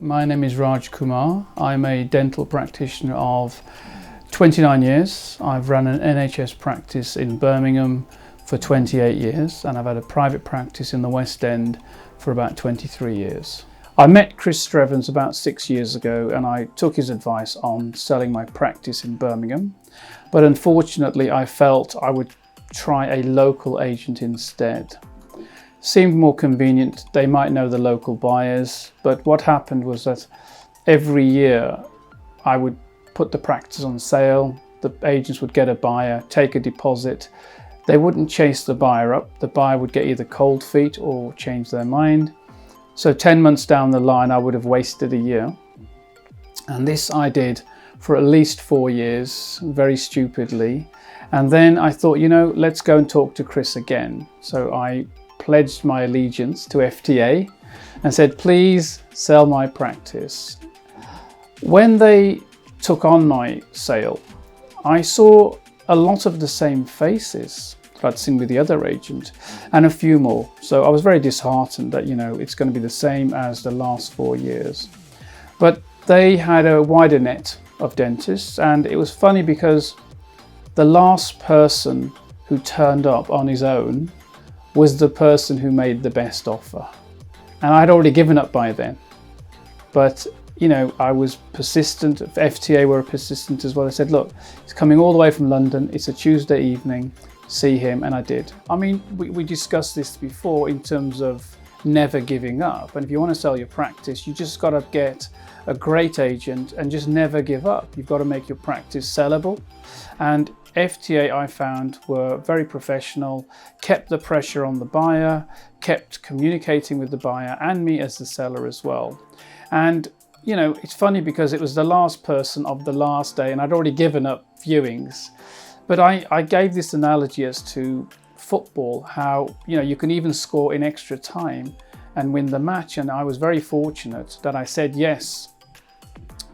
My name is Raj Kumar. I'm a dental practitioner of 29 years. I've run an NHS practice in Birmingham for 28 years, and I've had a private practice in the West End for about 23 years. I met Chris Strevens about 6 years ago, and I took his advice on selling my practice in Birmingham. But unfortunately, I felt I would try a local agent instead. Seemed more convenient. They might know the local buyers, but what happened was that every year I would put the practice on sale. The agents would get a buyer, take a deposit. They wouldn't chase the buyer up. The buyer would get either cold feet or change their mind. So 10 months down the line, I would have wasted a year. And this I did for at least 4 years, very stupidly. And then I thought, let's go and talk to Chris again. So I pledged my allegiance to FTA and said, please sell my practice. When they took on my sale, I saw a lot of the same faces that I'd seen with the other agent and a few more. So I was very disheartened that, it's going to be the same as the last 4 years. But they had a wider net of dentists, and it was funny because the last person who turned up on his own was the person who made the best offer. And I'd already given up by then. But, I was persistent. FTA were persistent as well. I said, look, he's coming all the way from London. It's a Tuesday evening. See him. And I did. I mean, we discussed this before in terms of never giving up. And if you want to sell your practice, you just got to get a great agent and just never give up. You've got to make your practice sellable. And FTA, I found, were very professional, kept the pressure on the buyer, kept communicating with the buyer and me as the seller as well. And, it's funny because it was the last person of the last day and I'd already given up viewings. But I gave this analogy as to football, how, you can even score in extra time and win the match. And I was very fortunate that I said yes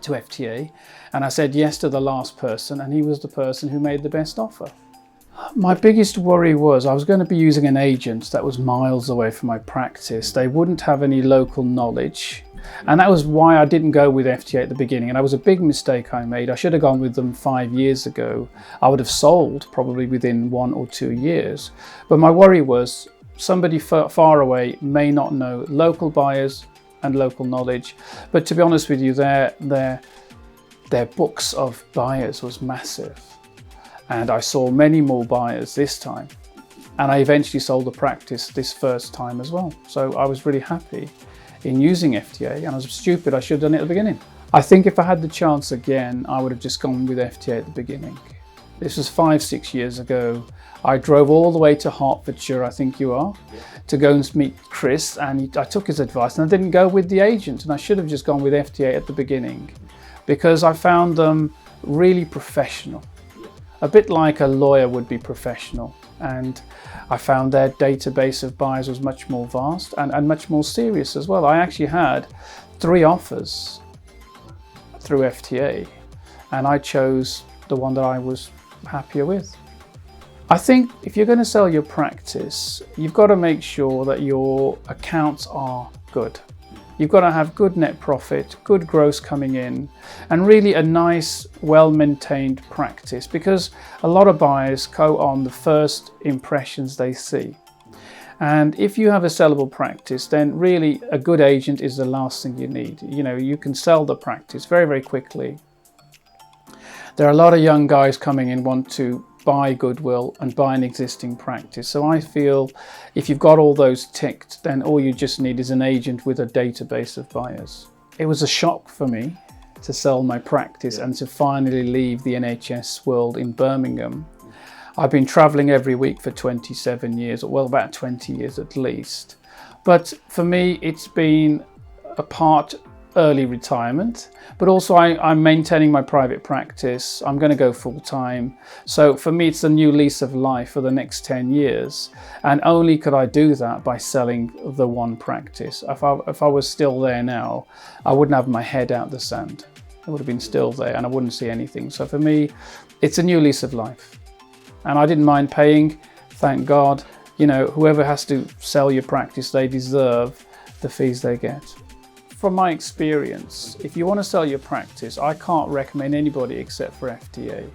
to FTA, and I said yes to the last person, and he was the person who made the best offer. My biggest worry was I was going to be using an agent that was miles away from my practice. They wouldn't have any local knowledge, and that was why I didn't go with FTA at the beginning, and that was a big mistake I made. I should have gone with them 5 years ago. I would have sold probably within 1 or 2 years. But my worry was somebody far away may not know local buyers and local knowledge. But to be honest with you, their books of buyers was massive. And I saw many more buyers this time. And I eventually sold the practice this first time as well. So I was really happy in using FTA, and I was stupid. I should have done it at the beginning. I think if I had the chance again, I would have just gone with FTA at the beginning. This was 5-6 years ago. I drove all the way to Hertfordshire, I think you are, to go and meet Chris, and I took his advice and I didn't go with the agent, and I should have just gone with FTA at the beginning because I found them really professional, a bit like a lawyer would be professional, and I found their database of buyers was much more vast and much more serious as well. I actually had 3 offers through FTA, and I chose the one that I was happier with. I think if you're going to sell your practice, you've got to make sure that your accounts are good. You've got to have good net profit, good gross coming in, and really a nice, well-maintained practice, because a lot of buyers go on the first impressions they see. And if you have a sellable practice, then really a good agent is the last thing you need. You can sell the practice very, very quickly. There are a lot of young guys coming in want to buy goodwill and buy an existing practice. So I feel if you've got all those ticked, then all you just need is an agent with a database of buyers. It was a shock for me to sell my practice and to finally leave the NHS world in Birmingham. I've been traveling every week for 27 years, well, about 20 years at least. But for me, it's been a part early retirement, but also I'm maintaining my private practice. I'm going to go full time. So for me, it's a new lease of life for the next 10 years. And only could I do that by selling the one practice. If I was still there now, I wouldn't have my head out the sand. I would have been still there and I wouldn't see anything. So for me, it's a new lease of life. And I didn't mind paying, thank God. Whoever has to sell your practice, they deserve the fees they get. from my experience, if you want to sell your practice, I can't recommend anybody except for FTA.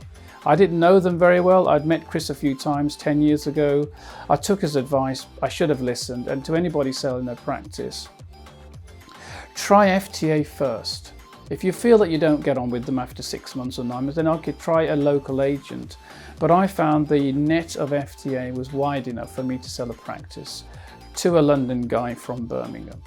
I didn't know them very well. I'd met Chris a few times 10 years ago. I took his advice. I should have listened. And to anybody selling their practice, try FTA first. If you feel that you don't get on with them after 6 months or 9 months, then I could try a local agent. But I found the net of FTA was wide enough for me to sell a practice to a London guy from Birmingham.